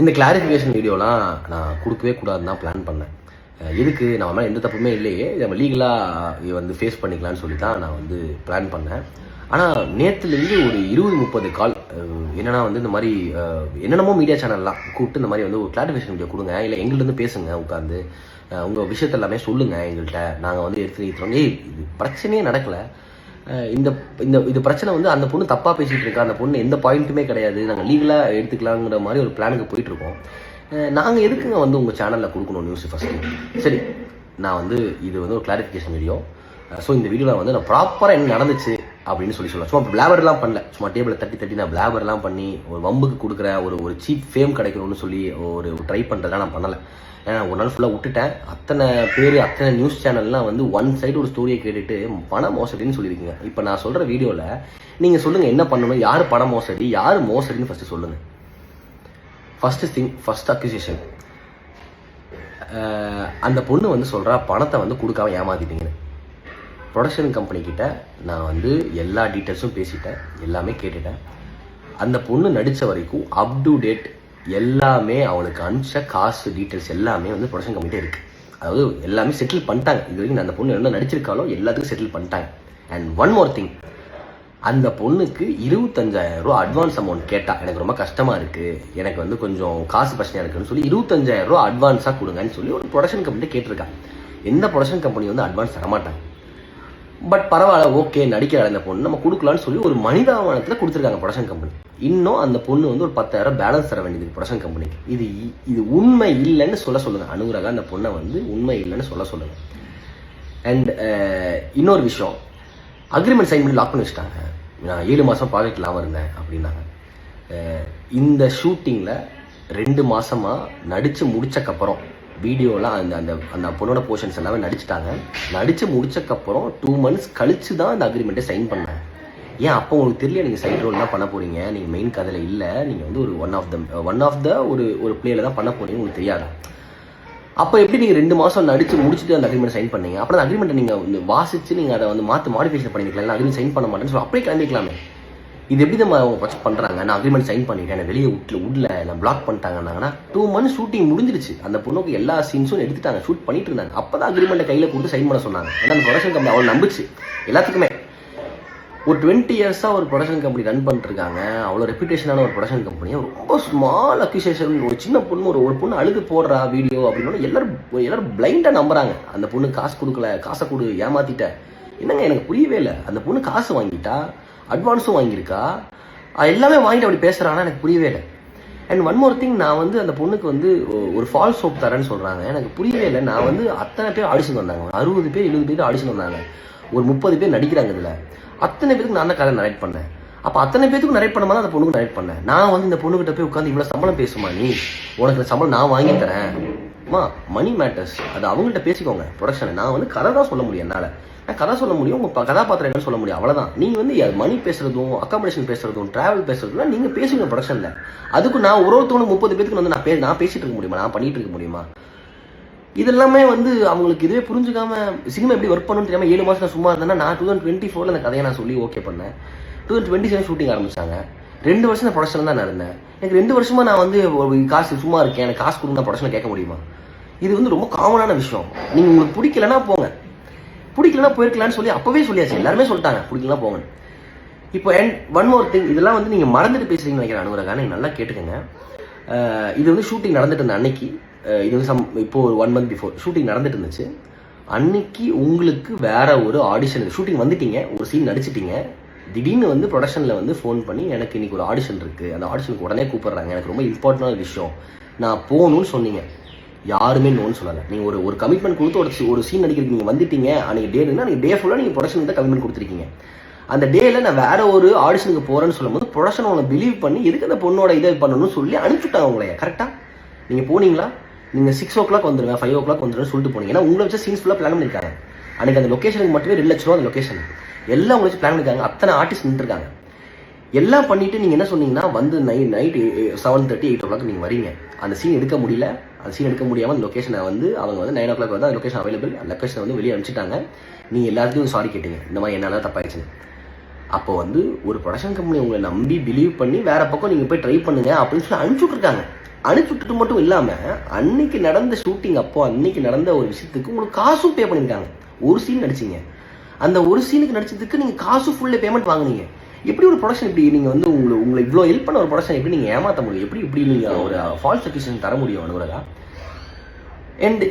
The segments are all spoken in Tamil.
இந்த கிளாரிஃபிகேஷன் வீடியோலாம் நான் கொடுக்கவே கூடாதுன்னு தான் பிளான் பண்ணேன். எதுக்கு நம்ம மேலே எந்த தப்புமே இல்லையே, நம்ம லீகலாக வந்து ஃபேஸ் பண்ணிக்கலான்னு சொல்லி தான் நான் வந்து பிளான் பண்ணேன். ஆனால் நேற்றுலேருந்து ஒரு 20-30 கால் என்னென்னா வந்து இந்த மாதிரி என்னென்னமோ மீடியா சேனல்லாம் கூப்பிட்டு இந்த மாதிரி வந்து ஒரு கிளாரிஃபிகேஷன் வீடியோ கொடுங்க, இல்லை எங்கள்கிட்ட பேசுங்க, உட்காந்து உங்கள் விஷயத்த எல்லாமே சொல்லுங்கள் எங்கள்கிட்ட, நாங்கள் வந்து எடுத்து நிறுத்துறோம். இது பிரச்சனையே நடக்கலை. இந்த இந்த இது பிரச்சனை வந்து அந்த பொண்ணு தப்பாக பேசிகிட்டு இருக்கா, அந்த பொண்ணு எந்த பாயிண்ட்டுமே கிடையாது, நாங்கள் லீகலாக எடுத்துக்கலாங்கிற மாதிரி ஒரு பிளானுக்கு போயிட்டுருக்கோம். நாங்கள் எதுக்குங்க வந்து உங்கள் சேனலில் கொடுக்கணும் நியூஸ் ஃபஸ்ட்டு? சரி, நான் வந்து இது வந்து ஒரு கிளாரிஃபிகேஷன் வீடியோ. ஸோ இந்த வீடியோவில் வந்து நான் ப்ராப்பராக என்ன நடந்துச்சு அப்படின்னு சொல்லலாம். சும்மா பிளாபர்லாம் பண்ணல, சும்மா டேபிளை தட்டி நான் பிளாபர்லாம் பண்ணி ஒரு வம்புக்கு கொடுக்குற ஒரு சீப் ஃபேம் கிடைக்கணும்னு சொல்லி ஒரு ட்ரை பண்ணுறதெல்லாம் நான் பண்ணலை. ஏன்னா ஒரு நாள் ஃபுல்லாக விட்டுட்டேன். அத்தனை பேர் அத்தனை நியூஸ் சேனல்லாம் வந்து ஒன் சைடு ஒரு ஸ்டோரியை கேட்டுட்டு பண மோசடின்னு சொல்லியிருக்கீங்க. இப்போ நான் சொல்கிற வீடியோவில் நீங்கள் சொல்லுங்கள் என்ன பண்ணணும், யார் பண மோசடி, யார் மோசடின்னு ஃபஸ்ட்டு சொல்லுங்கள். ஃபர்ஸ்ட் அக்யூசேஷன், அந்த பொண்ணு வந்து சொல்கிறா பணத்தை வந்து கொடுக்காம ஏமாத்திட்டீங்கன்னு. ப்ரொடக்ஷன் கம்பெனிக்கிட்ட நான் வந்து எல்லா டீட்டெயில்ஸும் பேசிட்டேன், எல்லாமே கேட்டுட்டேன். அந்த பொண்ணு நடித்த வரைக்கும் அப் டு டேட் எல்லாமே அவனுக்கு அனுப்பிச்ச காசு டீட்டெயில்ஸ் எல்லாமே வந்து ப்ரொடக்ஷன் கம்பெனிட்டே இருக்குது. அதாவது எல்லாமே செட்டில் பண்ணிட்டாங்க. இது வரைக்கும் அந்த பொண்ணு என்ன நடிச்சிருக்காலோ எல்லாத்துக்கும் செட்டில் பண்ணிட்டாங்க. அண்ட் ஒன் மோர் திங், அந்த பொண்ணுக்கு 25,000 ரூபா அட்வான்ஸ் அமௌண்ட் கேட்டால் எனக்கு ரொம்ப கஷ்டமாக இருக்குது, எனக்கு வந்து கொஞ்சம் காசு பிரச்சனையாக இருக்குன்னு சொல்லி 25,000 ரூபா அட்வான்ஸாக கொடுங்கன்னு சொல்லி ஒரு ப்ரொடக்ஷன் கம்பெனிட்டே கேட்டிருக்காங்க. எந்த ப்ரொடக்ஷன் கம்பெனி வந்து அட்வான்ஸ் தரமாட்டாங்க. பட் பரவாயில்ல, ஓகே, நடிக்கிற அந்த பொண்ணு நம்ம கொடுக்கலான்னு சொல்லி ஒரு மனிதாபனத்தில் கொடுத்துருக்காங்க ப்ரொடக்ஷன் கம்பெனி. இன்னும் அந்த பொண்ணு வந்து ஒரு 10,000 பேலன்ஸ் தர வேண்டியது ப்ரொடக்ஷன் கம்பெனிக்கு. இது உண்மை இல்லைன்னு சொல்லுங்க. அனுராகா அந்த பொண்ணை வந்து உண்மை இல்லைன்னு சொல்லுங்க. அண்ட் இன்னொரு விஷயம், அக்ரிமெண்ட் சைன் பண்ணி லாக் பண்ணி வச்சுட்டாங்க. நான் 7 மாதம் ப்ராஜெக்ட் இல்லாமல் இருந்தேன் அப்படின்னாங்க. இந்த ஷூட்டிங்கில் 2 மாதமாக நடித்து முடிச்சக்கப்புறம் வீடியோலாம் அந்த அந்த அந்த பொண்ணோட போர்ஷன்ஸ் எல்லாமே நடிச்சிட்டாங்க. நடித்து முடிச்சக்கப்புறம் 2 months கழிச்சு தான் அந்த அக்ரிமெண்ட்டை சைன் பண்ணேன். ஏன் அப்போ உங்களுக்கு தெரியல நீங்கள் சைட் ரோல் தான் பண்ண போகிறீங்க, நீங்கள் மெயின் கதையில் இல்லை, நீங்கள் வந்து ஒரு ஒன் ஆஃப் த ஒரு பிளேயில் தான் பண்ண போகிறீங்க, உங்களுக்கு தெரியாதா? அப்போ எப்படி நீங்கள் 2 மாதம் நடித்து முடிச்சுட்டு அந்த அக்ரிமெண்ட் சைன் பண்ணீங்க? அப்புறம் அந்த அக்ரிமெண்ட்டை நீங்கள் வந்து வாசித்து நீங்கள் அதை வந்து மாடிஃபிகேஷன் பண்ணிக்கலாம், இல்லை அக்ரிமெண்ட் சைன் பண்ண மாட்டேன்னு சொல்லி அப்படியே கிளம்பிக்கலாமே. இது எப்படி நம்ம அவங்க ப்ரொஜெக்ட் பண்ணுறாங்க? நான் அக்ரிமெண்ட் சைன் பண்ணிட்டேன், நான் வெளியே விடல, நான் பிளாக் பண்ணிட்டாங்கன்னா 2 months ஷூட்டிங் முடிஞ்சிருச்சு. அந்த பொண்ணுக்கு எல்லா சீன்ஸும் எடுத்துட்டாங்க, ஷூட் பண்ணிட்டு இருந்தாங்க. அப்போ தான் அக்ரிமெண்ட்டை கையில் கொடுத்து சைன் பண்ண சொன்னாங்க. ஏன்னா அந்த ப்ரொடக்ஷன் கம்பெனி அவள் நம்பிச்சு. எல்லாத்துக்குமே ஒரு 20 years-ஆக ஒரு ப்ரொடக்ஷன் கம்பெனி ரன் பண்ணிட்டுருக்காங்க. அவ்வளோ ரெப்யூட்டேஷனான ஒரு ப்ரொடக்ஷன் கம்பெனியை ரொம்ப ஸ்மால் அக்யூசேஷன், ஒரு சின்ன பொண்ணு ஒரு பொண்ணு அழுது போடுறா வீடியோ அப்படின்னு எல்லாரும் பிளைண்டாக நம்புறாங்க. அந்த பொண்ணு காசு கொடுக்கல, காசை கொடு, ஏமாத்திட்ட. என்னங்க எனக்கு புரியவே இல்லை. அந்த பொண்ணு காசு வாங்கிட்டா, அட்வான்ஸும் வாங்கியிருக்கா, எல்லாமே வாங்கிட்டு அப்படி பேசுகிறாங்கன்னா எனக்கு புரியவே இல்லை. அண்ட் ஒன் மோர் திங், நான் வந்து அந்த பொண்ணுக்கு வந்து ஒரு ஃபால்ஸ் ஹோப் தரேன்னு சொல்கிறாங்க. எனக்கு புரியவே இல்லை. நான் வந்து அத்தனை பேர் ஆடிஷன் வந்தாங்க, 60 பேர் 70 பேர் ஆடிஷன் வந்தாங்க, ஒரு 30 பேர் நடிக்கிறாங்க. இதில் அத்தனை பேருக்கு நான் தான் கதை நரேட் பண்ணேன். அப்போ அத்தனை பேருக்கு நரேட் பண்ண மாதிரி அந்த பொண்ணுக்கு நரேட் பண்ணேன். நான் வந்து இந்த பொண்ணுகிட்ட போய் உட்காந்து இவ்வளோ சம்பளம் பேசுமா, நீ உனக்கு இந்த சம்பளம் நான் வாங்கி தரேன், மணி மேட்டர்ஸ், அது அவங்கள்ட்ட பேசிக்கோங்க ப்ரொடக்ஷனை. நான் வந்து கதை தான் சொல்ல முடியும், என்னால் நான் கதை சொல்ல முடியும், உங்கள் கதாபாத்திரம் என்னன்னு சொல்ல முடியும், அவ்வளோதான். நீங்கள் வந்து மணி பேசுறதும் அக்காமடேஷன் பேசுறதும் ட்ராவல் பேசுறதும் நீங்கள் பேசுங்க ப்ரொடக்ஷனில். அதுக்கு நான் ஒருத்தவங்க 30 பேருக்கு வந்து நான் பேசிட்டு இருக்க முடியுமா, நான் பண்ணிட்டு இருக்க முடியுமா? இதெல்லாமே வந்து அவங்களுக்கு இதுவே புரிஞ்சுக்காம சினிமா எப்படி ஒர்க் பண்ணணும்னு தெரியாமல் 7 மாதம் சும்மா இருந்தேன்னா நான் 2024 அந்த கதையை நான் சொல்லி ஓகே பண்ணேன். 2027 ஷூட்டிங் ஆரம்பிச்சாங்க. 2 வருஷம் நான் ப்ரொடக்ஷன் தான் நான் இருந்தேன். எனக்கு 2 வருஷமா நான் வந்து காசு சும்மா இருக்கேன், எனக்கு காசு கொடுங்க ப்ரொடக்ஷன் கேட்க முடியுமா? இது வந்து ரொம்ப காமனான விஷயம். நீங்கள் உங்களுக்கு பிடிக்கலன்னா போங்க, பிடிக்கலன்னா போயிருக்கலான்னு சொல்லி அப்பவே சொல்லியாச்சு, எல்லாருமே சொல்லிட்டாங்க பிடிக்கலாம் போங்க. இப்போ ஒன் மோர் திங், இதெல்லாம் வந்து நீங்கள் மறந்துட்டு பேசுறீங்கன்னு நினைக்கிறேன் அனுராகா, நீங்கள் நல்லா கேட்டுக்கோங்க. இது வந்து ஷூட்டிங் நடந்துட்டு இருந்த அன்னைக்கு, இது வந்து இப்போ ஒரு 1 month பிஃபோர் ஷூட்டிங் நடந்துட்டு இருந்துச்சு. அன்னைக்கு உங்களுக்கு வேற ஒரு ஆடிஷன், ஷூட்டிங் வந்துட்டீங்க, ஒரு சீன் நடிச்சிட்டீங்க. திடீர்னு வந்து ப்ரொடக்ஷனில் வந்து ஃபோன் பண்ணி எனக்கு இன்னைக்கு ஒரு ஆடிஷன் இருக்குது, அந்த ஆடிஷனுக்கு உடனே கூப்பிட்றாங்க, எனக்கு ரொம்ப இம்பார்ட்டண்டான விஷயம், நான் போகணும்னு சொன்னீங்க. யாருமே நோன்னு சொல்லலை. நீங்கள் ஒரு கமிட்மெண்ட் கொடுத்து ஒரு சீன் நடிக்கிறதுக்கு நீங்கள் வந்துட்டீங்க. அன்றைக்கி டேனா நீங்கள் டே ஃபுல்லாக நீங்கள் ப்ரொடக்ஷனுக்கு தான் கமிட்மெண்ட் கொடுத்துருக்கீங்க. அந்த டேயில் நான் வேற ஒரு ஆடிஷனுக்கு போகிறேன்னு சொல்லும்போது ப்ரொடக்ஷன் உங்களை பிலீவ் பண்ணி எதுக்கு அந்த பொண்ணோட இதை பண்ணணும்னு சொல்லி அனுப்பிச்சுட்டாங்க உங்களைய. கரெக்டாக நீங்கள் போனீங்களா? நீங்கள் 6 o'clock வந்துடுவேன், 5 o'clock வந்துடுவேன் சொல்லிட்டு போனீங்க. ஏன்னா உங்களை வச்சு சீன்ஸ் ஃபுல்லாக பிளான் பண்ணியிருக்காங்க. அன்றைக்கி அந்த லொக்கேஷனுக்கு மட்டுமே 2 லட்ச ரூபா அந்த லொக்கேஷன் எல்லாம் உங்களை வச்சு பிளான் பண்ணியிருக்காங்க. அத்தனை ஆர்டிஸ்ட் நின்றுருக்காங்க. எல்லாம் பண்ணிவிட்டு நீங்கள் என்ன சொன்னீங்கன்னா வந்து நைட் 7:30 8 o'clock நீங்கள் வரீங்க. அந்த சீன் எடுக்க முடியல. அந்த சீன் எடுக்க முடியாமல் அந்த லொக்கேஷனை வந்து அவங்க வந்து 9 o'clock வந்து அந்த லொக்கேஷன் அவைலபிள், அந்த லொக்கேஷனை வந்து வெளியே அனுப்பிச்சிட்டாங்க. நீங்கள் எல்லாத்துக்கும் சாரி கேட்டீங்க, இந்த மாதிரி என்னால் தப்பாயிடுச்சுன்னு. அப்போ வந்து ஒரு ப்ரொடக்ஷன் கம்பெனி உங்களை நம்பி பிலீவ் பண்ணி வேற பக்கம் நீங்கள் போய் ட்ரை பண்ணுங்க அப்படின்னு சொல்லி அனுப்பிச்சுட்ருக்காங்க. அனுப்பிச்சுட்டு மட்டும் இல்லாமல் அன்னைக்கு நடந்த ஷூட்டிங் அப்போ அன்னைக்கு நடந்த ஒரு விஷயத்துக்கு உங்களுக்கு காசும் பே பண்ணியிருக்காங்க. ஒரு சீன் நடிச்சிங்க, அந்த ஒரு சீனுக்கு நடிச்சதுக்கு நீங்கள் காசு ஃபுல்லு பேமெண்ட் வாங்குனீங்க. எப்படி ஒரு ப்ரொடக்ஷன் இப்படி நீங்கள் வந்து உங்களை இவ்வளோ ஹெல்ப் பண்ண ஒரு ப்ரொடக்ஷன் எப்படி நீங்கள் ஏமாற்ற முடியும்? எப்படி இப்படி நீங்கள் ஒரு ஃபால்ஸ் அக்யூசேஷன் தர முடியும் Anuradha? And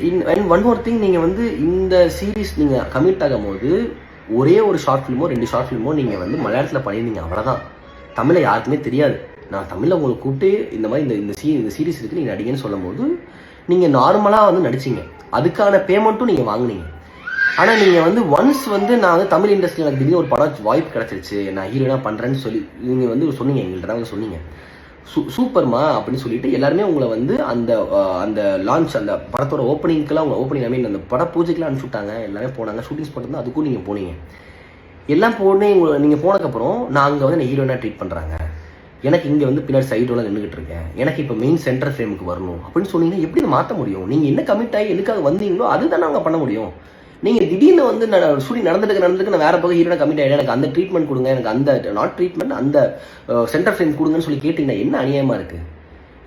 one more thing, நீங்கள் வந்து இந்த சீரீஸ் நீங்கள் கமிட் ஆகும் போது ஒரே ஒரு ஷார்ட் ஃபிலிமோ 2 ஷார்ட் ஃபிலிமோ நீங்கள் வந்து மலையாளத்தில் பண்ணியிருந்தீங்க, அவ்வளோதான். தமிழில் யாருக்குமே தெரியாது. நான் தமிழில் உங்களுக்கு கூப்பிட்டு இந்த மாதிரி இந்த சீரீஸ் இருக்குது நீங்கள் நடிகன்னு சொல்லும் போது நீங்கள் நார்மலாக வந்து நடிச்சிங்க, அதுக்கான பேமெண்ட்டும் நீங்கள் வாங்கினீங்க. ஆனால் நீங்கள் வந்து ஒன்ஸ் வந்து நான் வந்து தமிழ் இண்டஸ்ட்ரியில் எனக்கு திடீர்னு ஒரு படம் வாய்ப்பு கிடச்சிருச்சு, நான் ஹீரோனாக பண்ணுறேன்னு சொல்லி நீங்கள் வந்து சொன்னீங்க, எங்கள்கிட்ட தான் வந்து சொன்னீங்க. சூப்பர்மா அப்படின்னு சொல்லிட்டு எல்லாருமே உங்களை வந்து அந்த லான்ச் அந்த படத்தோட ஓப்பனிங்க்கெல்லாம் உங்களை ஓப்பனிங் ஐ மீன் அந்த பட பூஜைக்கெல்லாம் அனுப்பிச்சுட்டாங்க, எல்லாமே போனாங்க, ஷூட்டிங்ஸ் பண்ணுறது அதுக்கும் நீங்கள் போனீங்க. எல்லாம் நீங்கள் போனதுக்கப்புறம் நான் அங்கே வந்து ஹீரோனாக ட்ரீட் பண்ணுறாங்க, எனக்கு இங்கே வந்து பின்னாடி சைடோலாம் நின்றுக்கிட்டு இருக்கேன், எனக்கு இப்போ மெயின் சென்டர் ஃப்ரேமுக்கு வரணும் அப்படின்னு சொன்னீங்கன்னா எப்படி மாற்ற முடியும்? நீங்கள் என்ன கமிட் ஆகி எதுக்காக வந்தீங்களோ அதுதான் நாங்கள் பண்ண முடியும். நீங்கள் திடீர்னு வந்து நான் ஷூட்டிங் நடந்துட்டு நான் வேறு பக்கம் ஹீரோனா கமிட் ஆகிடுறேன், எனக்கு அந்த ட்ரீட்மெண்ட் கொடுங்க, எனக்கு அந்த நாட் ட்ரீட்மெண்ட் அந்த சென்டர் ஃப்ரேம் கொடுங்கன்னு சொல்லி கேட்டிங்கன்னா என்ன அநியாயமாக இருக்குது?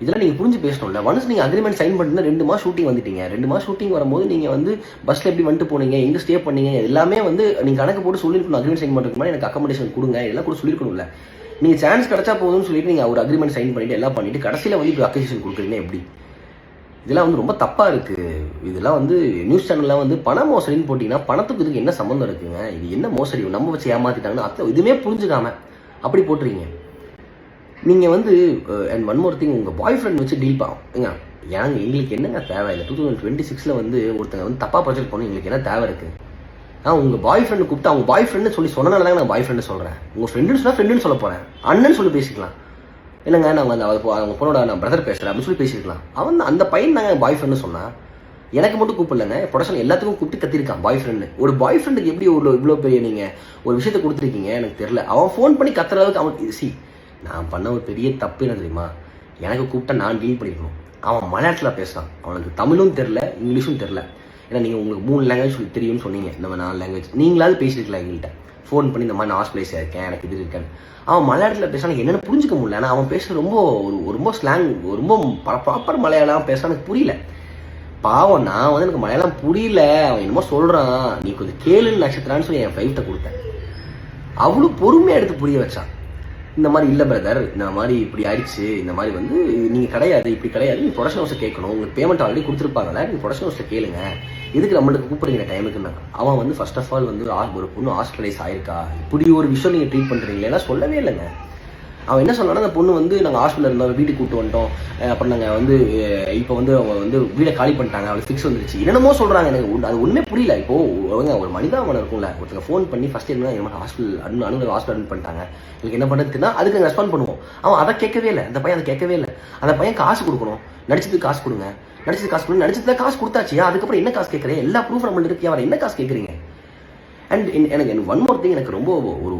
இதெல்லாம் நீங்கள் புரிஞ்சு பேசணும்ல. ஒன்ஸ் நீங்கள் அக்ரிமெண்ட் சைன் பண்ணிட்டு 2 மாதம் ஷூட்டிங் வந்துட்டீங்க, 2 மாதம் ஷூட்டிங் வரும்போது நீங்கள் வந்து பஸ்ஸில் எப்படி வந்துட்டு போனீங்க, எங்கே ஸ்டே பண்ணீங்க, எல்லாமே வந்து நீங்கள் கணக்கு போட்டு சொல்லியிருக்கணும். அக்ரிமெண்ட் சைன் பண்ணுறதுக்கு மாதிரி எனக்கு அக்கமடேஷன் கொடுங்க இதெல்லாம் கூட சொல்லியிருக்கணும்ல. நீங்கள் சான்ஸ் கிடச்சா போதும்னு சொல்லிட்டு நீங்கள் ஒரு அக்ரிமெண்ட் சைன் பண்ணிவிட்டு எல்லாம் பண்ணிவிட்டு கடைசியில் வந்து இப்போ அக்யூசேஷன் கொடுக்குறீங்கன்னா எப்படி? இதெல்லாம் வந்து ரொம்ப தப்பாக இருக்குது. இதெல்லாம் வந்து நியூஸ் சேனல்லாம் வந்து பண மோசடின்னு போட்டிங்கன்னா பணத்துக்கு இதுக்கு என்ன சம்மந்தம் இருக்குங்க? இது என்ன மோசடி? நம்ம வச்சு ஏமாற்றிட்டாங்கன்னா அது இதுவுமே புரிஞ்சுக்காம அப்படி போட்டுறீங்க. நீங்கள் வந்து அண்ட் ஒன் மோர் திங், உங்கள் பாய் ஃப்ரெண்ட் வச்சு டீல் ஏங்க எங்களுக்கு என்னங்க தேவை? இல்லை 2026 வந்து ஒருத்தங்க வந்து தப்பாக ப்ரொஜெக்ட் பண்ணி எங்களுக்கு என்ன தேவை இருக்குது? உங்கள் பாய் ஃப்ரெண்டு கூப்பிட்டு அவங்க பாய் ஃப்ரெண்டு சொல்லி சொன்னனால தாங்க நான் பாய் ஃப்ரெண்டு சொல்கிறேன். உங்கள் ஃப்ரெண்டுன்னு சொன்னால் ஃப்ரெண்டுன்னு சொல்ல போகிறேன், அண்ணன் சொல்லி பேசிக்கலாம். இல்லைங்க நான் வந்து அவங்க பொண்ணோட நான் பிரதர் பேசுகிறேன் அப்படின்னு சொல்லி பேசியிருக்கலாம். அவன் அந்த பையன் தாங்க பாய் ஃப்ரெண்டு சொன்னான். எனக்கு மட்டும் கூப்பிடலங்க, ப்ரொடக்ஷன் எல்லாத்துக்கும் கூப்பிட்டு கத்திருக்கான் பாய் ஃப்ரெண்டு. ஒரு பாய் ஃப்ரெண்டுக்கு எப்படி இவ்வளோ பெரிய நீங்கள் ஒரு விஷயத்தை கொடுத்துருக்கீங்க எனக்கு தெரியல. அவன் ஃபோன் பண்ணி கத்துற அளவுக்கு அவன் நான் பண்ண ஒரு பெரிய தப்பு என்ன தெரியுமா? எனக்கு கூப்பிட்டா நான் டீல் பண்ணிக்கணும். அவன் மலையாளத்தில் பேசுகிறான், அவனுக்கு தமிழும் தெரில இங்கிலீஷும் தெரில. ஏன்னா நீங்கள் உங்களுக்கு 3 லாங்குவேஜ் தெரியும்னு சொன்னீங்க, நம்ம 4 லாங்குவேஜ் நீங்களாவது பேசியிருக்கலாம் எங்கள்கிட்ட ஃபோன் பண்ணி இந்த மாதிரி நான் ஹாஸ்பிட்டலைஸாக இருக்கேன் எனக்கு இது இருக்கேன்னு. அவன் மலையாளத்தில் பேசுகிறான், எனக்கு என்னென்னு புரிஞ்சிக்க முடியல. ஆனால் அவன் பேசுகிற ரொம்ப ஸ்லாங் ரொம்ப ப்ராப்பர் மலையாளம் பேசுகிறான், எனக்கு புரியல. பாவம் நான் வந்து எனக்கு மலையாளம் புரியல, அவன் என்னமோ சொல்கிறான், நீ கொஞ்சம் கேளுன்னு நட்சத்திரான்னு சொல்லி என் ஃபைவ்ட்டை கொடுத்தேன். அவ்வளோ பொறுமையாக எடுத்து புரிய வச்சான். இந்த மாதிரி இல்லை பிரதர், இந்த மாதிரி இப்படி ஆயிடுச்சு, இந்த மாதிரி வந்து நீங்கள் கிடையாது, இப்படி கிடையாது, நீங்கள் ப்ரொடக்ஷன் ஹவுஸை கேட்கணும், உங்களுக்கு பேமெண்ட் ஆல்ரெடி கொடுத்துருப்பாங்கல்ல, நீங்கள் ப்ரொடக்ஷன் ஹவுஸில் கேளுங்க, எதுக்கு நம்மளுக்கு கூப்பிடுறீங்க டைமுக்குன்னு. அவன் வந்து ஃபர்ஸ்ட் ஆஃப் ஆல் வந்து ஒரு பொண்ணு ஹாஸ்பிட்டலைஸ் ஆயிருக்கா, இப்படி ஒரு விஷயம் நீங்கள் ட்ரீட் பண்ணுறீங்களா சொல்லவே இல்லைங்க. அவன் என்ன சொன்னான்னா, அந்த பொண்ணு வந்து நாங்கள் ஹாஸ்பிட்டலில் இருந்தோம், வீட்டுக்கு கூப்பிட்டு வந்துட்டோம், அப்புறம் நாங்கள் வந்து இப்போ வந்து அவங்க வந்து வீடை காலி பண்ணிட்டாங்க, அவளுக்கு ஃபிக்ஸ் வந்துருச்சு, என்னென்னமோ சொல்கிறாங்க. எனக்கு அது ஒன்றுமே புரியல. இப்போது ஒரு மனிதாபனம் இருக்கும்ல, ஒருத்தங்க ஃபோன் பண்ணி ஃபஸ்ட் என்ன ஹாஸ்பிட்டல் அட்மிட் பண்ணிட்டாங்க, எனக்கு என்ன பண்ணுறதுன்னா அதுக்கு ரெஸ்பாண்ட் பண்ணுவோம். அவன் அதை கேட்கவே இல்லை, அந்த பையன் அதை கேட்கவே இல்லை. அந்த பையன் காசு கொடுக்கணும், நடிச்சதுக்கு காசு கொடுங்க, நடிச்சதுல காசு கொடுத்தாச்சியா, அதுக்கப்புறம் என்ன காசு கேட்குறேன், எல்லா ப்ரூஃப் நம்மள்ட்ட இருக்கு, அவர் என்ன காசு கேட்குறீங்க? அண்ட் எனக்கு ஒன் மோர் திங், எனக்கு ரொம்ப ஒரு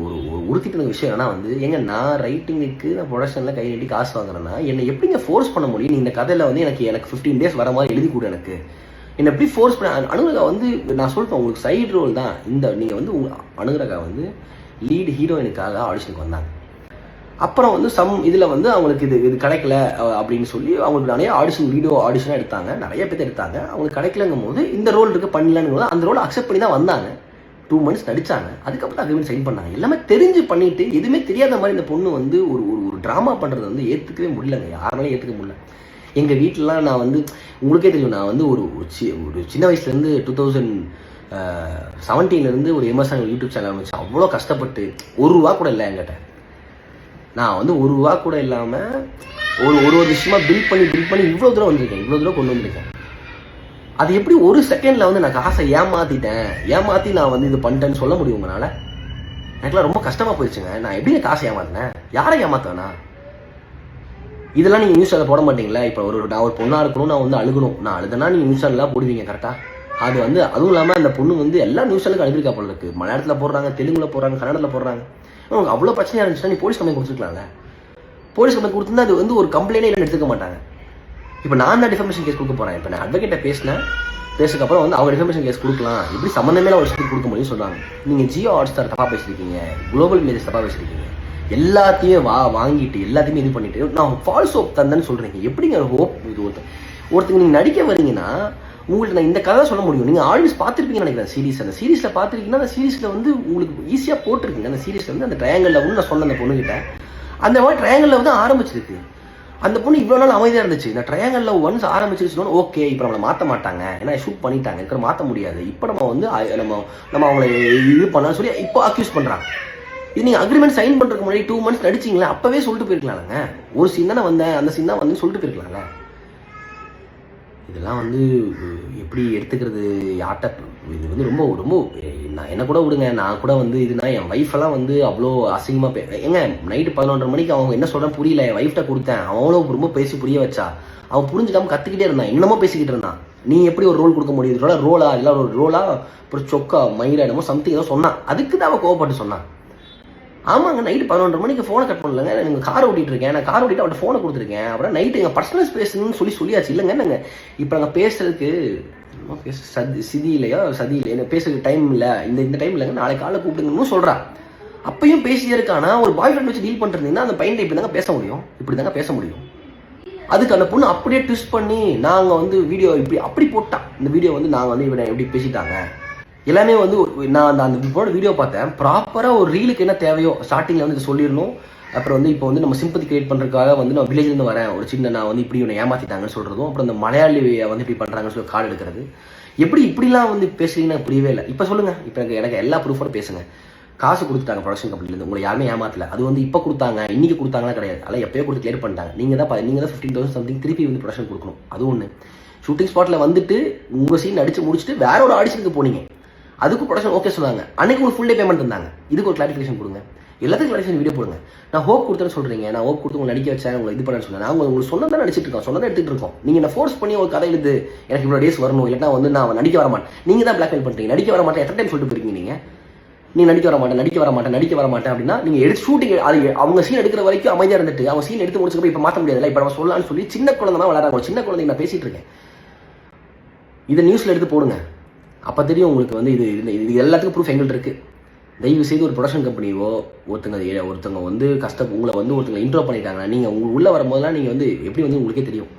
உறுத்திட்டு விஷயம் என்னன்னா வந்து, நான் ரைட்டிங்குக்கு நான் ப்ரொடக்ஷனில் கை நீட்டி காசு வாங்குறேன்னா என்னை எப்படிங்க ஃபோர்ஸ் பண்ண முடியும்? நீ இந்த கதையில் வந்து எனக்கு 15 days வர மாதிரி எழுதி கொடு, எனக்கு என்னை எப்படி ஃபோர்ஸ் பண்ண? அனுராதா வந்து நான் சொல்லிட்டேன் உங்களுக்கு சைடு ரோல் தான் இந்த, நீங்கள் வந்து அனுராதா வந்து லீடு ஹீரோயினுக்காக ஆடிஷனுக்கு வந்தாங்க. அப்புறம் வந்து இதில் வந்து அவங்களுக்கு இது கிடைக்கல அப்படின்னு சொல்லி அவங்களுக்கு நிறைய வீடியோ ஆடிஷனாக எடுத்தாங்க, நிறைய பேர் எடுத்தாங்க. அவங்களுக்கு கிடைக்கலங்கும் போது இந்த ரோல் இருக்குது பண்ணலான்னு போது அந்த ரோல் அக்செப்ட் பண்ணி தான் வந்தாங்க. 2 months நடிச்சாங்க, அதுக்கப்புறம் அக்ரிமெண்ட் சைன் பண்ணாங்க. எல்லாமே தெரிஞ்சு பண்ணிட்டு எதுவுமே தெரியாத மாதிரி இந்த பொண்ணு வந்து ஒரு ட்ராமா பண்ணுறது வந்து ஏற்றுக்கவே முடியலங்க, யாருனாலும் ஏற்றுக்க முடியல. எங்கள் வீட்டிலலாம் நான் வந்து உங்களுக்கே தெரியும், நான் வந்து ஒரு சின்ன வயசுலேருந்து 2017 ஒரு எம்எஸ்ஆன் யூடியூப் சேனல் ஆரம்பிச்சு அவ்வளோ கஷ்டப்பட்டு ₹1 கூட இல்லை என்கிட்ட. நான் வந்து ₹1 கூட இல்லாமல் ஒரு விஷயமா பில்ட் பண்ணி இவ்வளோ தூரம் வந்திருக்கேன், இவ்வளோ தூரம் கொண்டு வந்திருக்கேன். அது எப்படி ஒரு செகண்டில் வந்து நான் காசை ஏமாற்றி நான் வந்து இது பண்ணிட்டேன்னு சொல்ல முடியும் உங்களால்? எனக்குலாம் ரொம்ப கஷ்டமாக போயிடுச்சுங்க. நான் எப்படி காசை ஏமாத்தினேன், யாரை ஏமாத்தேனா? இதெல்லாம் நீங்கள் நியூஸ் சேனல் போட மாட்டீங்களா? இப்போ நான் ஒரு பொண்ணாக இருக்கணும், நான் வந்து அழுகணும், நான் அழுதுனா நீங்கள் நியூஸ் சேனல்லாம் போடுவீங்க கரெக்டாக. அது வந்து அதுவும் இல்லாமல் அந்த பொண்ணு வந்து எல்லா நியூஸ் சேனலுக்கு அழுதுருக்கா போல இருக்குது. மலையாளத்தில் போடுறாங்க, தெலுங்குல போடுறாங்க, கன்னடத்தில் போடுறாங்க. உங்களுக்கு அவ்வளோ பிரச்சனையாக இருந்துச்சுன்னா நீ போலீஸ் கம்ப்ளைண்ட் கொடுத்துருக்கலாங்க. போலீஸ் கம்ப்ளைண்ட் கொடுத்துருந்தா அது வந்து ஒரு கம்ப்ளைண்டே இல்லைன்னு எடுத்துக்க மாட்டாங்க. இப்போ நான் தான் டிஃபர்மேஷன் கேஸ் கொடுக்க போகிறேன். இப்போ நான் அட்வொகேட்டை பேசுக்கப்புறம் வந்து அவங்க டிஃபர்மேஷன் கேஸ் கொடுக்கலாம், இப்படி சம்மந்தமே ஒரு விஷயத்துக்கு கொடுக்க முடியும்னு சொல்லுவாங்க. நீங்கள் ஜியோ ஹாட்ஸ்டார் தப்பாக பேசியிருக்கீங்க, குளோபல் மேஜர்ஸ் தப்பாக பேசியிருக்கீங்க, எல்லாத்தையும் வாங்கிட்டு எல்லாத்தையுமே இது பண்ணிட்டு நான் ஃபால்ஸ் ஹோப் தந்தேன்னு சொல்றீங்க. எப்படிங்க ஹோப்? இது ஒருத்தங்க நீங்க நடிக்க வரீங்கன்னா உங்களுக்கு நான் இந்த கதை சொல்ல முடியும். நீங்க ஆல்வேஸ் பார்த்துருப்பீங்கன்னு நினைக்கிறேன் சீரிஸ். அந்த சீரிஸ்ல பார்த்துருக்கீங்கன்னா அந்த சீரிஸ்ல வந்து உங்களுக்கு ஈஸியா போட்டிருக்கீங்க. அந்த சீரிஸ்ல வந்து அந்த ட்ரையாங்கல்ல வந்து நான் சொன்ன அந்த பொண்ணுகிட்ட அந்த மாதிரி ட்ரையாங்கல்ல வந்து ஆரம்பிச்சிருக்கு. அந்த பொண்ணு இவ்வளோ நாள் அமைதியாக இருந்துச்சு. இந்த ட்ரையாங்கல்ல ஒன்ஸ் ஆரம்பிச்சிருச்சுன்னா ஓகே இப்போ நம்மளை மாற்ற மாட்டாங்க, ஏன்னா ஷூட் பண்ணிட்டாங்க, இருக்கிற மாற்ற முடியாது, இப்போ நம்ம வந்து நம்ம அவங்களை இது பண்ணான்னு சொல்லி இப்போ அக்யூஸ் பண்ணுறாங்க. இது நீங்கள் அக்ரிமெண்ட் சைன் பண்ணுறதுக்கு முன்னாடி 2 months நடிச்சிங்களா அப்போவே சொல்லிட்டு போயிருக்கலாம்ங்க. ஒரு சீன் தானே வந்தேன், அந்த சீன் தான் வந்து சொல்லிட்டு போயிருக்கலாம்ல. இதெல்லாம் வந்து எப்படி எடுத்துக்கிறது யார்கிட்ட? இது வந்து ரொம்ப ரொம்ப நான் என்ன கூட விடுங்க, நான் கூட வந்து இதுனா என் ஒய்ஃபெல்லாம் வந்து அவ்வளோ அசிங்கமாக ஏங்க நைட்டு 11:30 மணிக்கு அவங்க என்ன சொல்கிறேன் புரியல, என் ஒய்ஃப்ட்ட கொடுத்தேன், அவங்களும் ரொம்ப பேசி புரிய வச்சா, அவன் புரிஞ்சுக்காம கற்றுக்கிட்டே இருந்தான், என்னமோ பேசிக்கிட்டு இருந்தான். நீ எப்படி ஒரு ரோல் கொடுக்க முடியுது? இதோட ரோலா இல்லை ஒரு ரோலா அப்புறம் சொக்கா மயிரா என்னமோ சம்திங் ஏதோ சொன்னான். அதுக்கு தான் அவன் கோவப்பட்டு சொன்னான். ஆமாங்க நைட்டு 11:30 மணிக்கு ஃபோனை கட் பண்ணலங்க, நீங்கள் கார் ஓட்டிட்டு இருக்கேன், நான் கார் ஓட்டிட்டு அவர்கிட்ட ஃபோனை கொடுத்துருக்கேன், அப்புறம் நைட்டு எங்கள் பர்சனல் ஸ்பேஸ்ன்னு சொல்லியாச்சு இல்லைங்க. நாங்கள் இப்போ நாங்கள் பேசுறதுக்கு சிதி இல்லையோ சதி இல்லை, எனக்கு பேசுறதுக்கு டைம் இல்லை, இந்த டைம் இல்லைங்க, நாளைக்கு காலை கூப்பிடுங்கன்னு சொல்கிறான். அப்பயும் பேசியே இருக்கானா? ஒரு பாய் ஃப்ரெண்ட் வச்சு டீல் பண்ணுறீங்கன்னா அந்த பையன் இப்படி தாங்க பேச முடியும், இப்படி தாங்க பேச முடியும். அதுக்கு அந்த பொண்ணு அப்படியே ட்விஸ்ட் பண்ணி நாங்கள் வந்து வீடியோ இப்படி அப்படி போட்டான். இந்த வீடியோ வந்து நாங்கள் வந்து இவனை எப்படி பேசிட்டாங்க எல்லாமே வந்து நான் அந்த போட வீடியோ பார்த்தேன். ப்ராப்பராக ஒரு ரீலுக்கு என்ன தேவையோ ஸ்டார்டிங்கில் வந்து சொல்லிடணும். அப்புறம் வந்து இப்போ வந்து நம்ம சிம்பத்தி கிரியேட் பண்ணுறதுக்காக வந்து நான் வில்லேஜ்லேருந்து வரேன், ஒரு சின்ன நான் வந்து இப்படி ஒன்று ஏமாற்றிட்டாங்கன்னு சொல்கிறதும், அப்புறம் இந்த மலையாளியை வந்து இப்படி பண்ணுறாங்கன்னு சொல்லி கார்டு எடுக்கிறது, எப்படி இப்படிலாம் வந்து பேசுறீங்கன்னா புரியவே இல்லை. இப்போ சொல்லுங்கள், இப்போ எனக்கு எல்லா ப்ரூஃபோட பேசுங்க. காசு கொடுத்துட்டாங்க ப்ரொடக்ஷன் கம்பெனிலேருந்து, உங்களை யாருமே ஏமாத்தல. அது வந்து இப்போ கொடுத்தாங்க இன்னைக்கு கொடுத்தாங்கன்னா கிடையாது, அதெல்லாம் எப்போயோ கொடுத்து கிளியர் பண்ணிட்டாங்க. நீங்கள் தான் 15,000 சம்திங் திருப்பி வந்து ப்ரொடக்ஷன் கொடுக்கணும். அது ஒன்று. ஷூட்டிங் ஸ்பாட்டில் வந்துட்டு உங்கள் சீன் அடித்து முடிச்சுட்டு வேற ஒரு ஆடிஷனுக்கு போனீங்க, அதுக்கு ப்ரொடக்ஷன் ஓகே சொன்னாங்க, அன்னைக்கு ஒரு ஃபுல் டே பேமெண்ட் இருந்தாங்க. இதுக்கு ஒரு கிளாரிஃபிகேஷன் கொடுங்க, எல்லாத்துக்கும் கிளாரிஃபிகேஷன் வீடியோ போடுங்க. நான் ஹோப் கொடுத்தேன்னு சொல்கிறீங்க, நான் ஹோப் கொடுத்து உங்களை நடிக்க வச்சேன், உங்களை இது பண்ணேன்னு சொன்னேன். நான் உங்களுக்கு சொன்னதான் நடிச்சிட்டு இருக்கோம், சொன்னதான் எடுத்துகிட்டு இருக்கோம். நீங்கள் என்ன ஃபோர்ஸ் பண்ணி ஒரு கதை எழுது எனக்கு இவ்வளோ டேஸ் வரணும், இல்லைன்னா வந்து நான் நடிக்க வர மாட்டேன், நீங்கள் தான் பிளாக்மெயில் பண்ணுறீங்க. நடிக்க வர மாட்டேன் எத்தனை டைம் சொல்லிட்டு போயிருக்கீங்க நீங்கள் நடிக்க வர மாட்டேன் அப்படின்னா நீங்கள் எடுத்து ஷூட்டிங் அது அவங்க சீன் எடுக்கிற வரைக்கும் அமைதியாக இருந்துட்டு அவங்க சீன் எடுத்து முடிச்சுக்கப்போ இப்போ மாற்ற முடியாதுல்ல, இப்போ நம்ம சொல்லலாம்னு சொல்லி சின்ன குழந்தை தான் விளையாடுறாங்க. சின்ன குழந்தைங்க நான் பேசிகிட்டு இருக்கேன், இதை நியூஸில் எடுத்து போடுங்க, அப்போ தெரியும் உங்களுக்கு வந்து இது எல்லாத்துக்கும் ப்ரூஃப் எங்கள்கிட்ட இருக்குது. தயவு செய்து ஒரு ப்ரொடக்ஷன் கம்பெனியோ ஒருத்தங்க வந்து உங்களை வந்து ஒருத்தங்க இன்ட்ரோ பண்ணிட்டாங்கன்னா நீங்கள் உங்களுக்கு உள்ளே வரும்போதெல்லாம் நீங்கள் வந்து எப்படி வந்து உங்களுக்கே தெரியும்.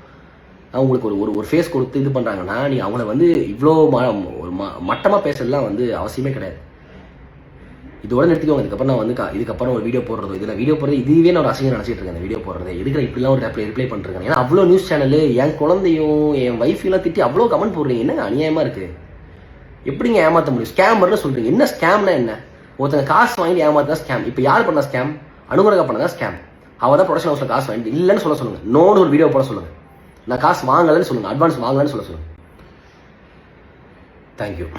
உங்களுக்கு ஒரு ஃபேஸ் கொடுத்து இது பண்ணுறாங்கன்னா நீங்கள் அவங்கள வந்து இவ்வளோ மட்டமாக பேசுறதுலாம் வந்து அவசியமே கிடையாது. இதோட நிறுத்திக்கோங்க. இதுக்கப்புறம் நான் வந்து இதுக்கப்புறம் ஒரு வீடியோ போடுறதோ இதில் வீடியோ போடுறது இதுவே நான் ஒரு அசிங்கம் நினச்சிட்டு இருக்கேன். வீடியோ போடுறது எதுக்கு இப்படிலாம் ஒரு ரிப்ளை பண்ணிருக்கேன். ஏன்னா அவ்வளோ நியூஸ் சேனல் என் குழந்தையும் என் ஒய்ஃபெல்லாம் திட்டி அவ்வளோ கமெண்ட் போடுறீங்க, என்ன அநியாயமாக இருக்குது. எப்படிங்க ஏமாற்ற முடியும்? ஸ்கேமர்னு சொல்கிறீங்க. என்ன ஸ்கேம்னா என்ன? ஒருத்தங்க காசு வாங்கி ஏமாத்தா ஸ்கேம். இப்போ யார் பண்ணா ஸ்கேம்? அனுகிரகா பண்ணதான் ஸ்கேம். அவள் தான் ப்ரொடக்ஷன் ஹவுஸில் காசு வாங்கிட்டு இல்லைன்னு சொல்லுங்கள், நோடு ஒரு வீடியோ போட சொல்லுங்கள், நான் காசு வாங்கலைன்னு சொல்லுங்கள், அட்வான்ஸ் வாங்கலன்னு சொல்லுங்கள். தேங்க்யூ.